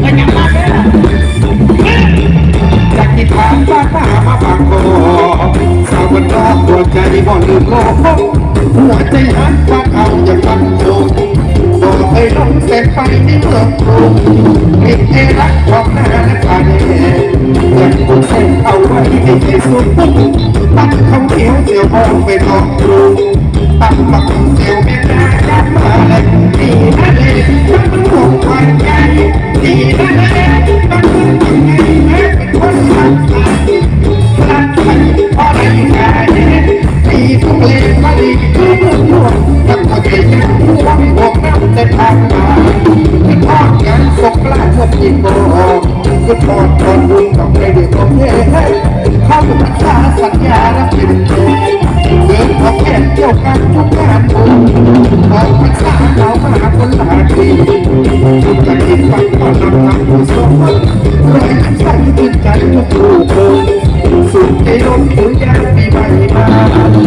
ไปจับมาเลยจากที่ผ่านบ้านหน้ามาบางโกสาวคนรอบหัวใจบ่ลืมโลกหัวใจหันฟังเอาอย่างฟังโจโดนเคยลงเส้นไปที่เมืองกรุงมิตรเอรักของหน้าและผ่านยังคงเส้นเอาไว้ให้ที่สุดตั้งเขาเขียวเจียวมองไปทองกรุงตั้งมาคุณเจียวไม่ได้ยับมาเลยดีนั่นเลยมันหลงความใจดีนั่นเลยมันหลงความใจแม้เป็นคนรักษารักใครพอได้แค่ดีทุกเลนมาดีทุกเรื่องรวมทั้งหมดเลยยังห่วงห่วงน้ำแต่ทางมาที่ทอดงานส่งปลาหมดยิ่งโบก็ทอดตอนบุญต้องได้ด้วยของเท่เข้ารักษาสัญญาและเป็นโจเดินขอแค่เที่ยวกันทุกงานบุญออกพรรษาเรามาคนหลายปีทุกใจอินฟังตอนนำทางผู้สมรอยหันใจตื่นใจทุกผู้คนสุดใจล้นถึงยามปีใหม่มา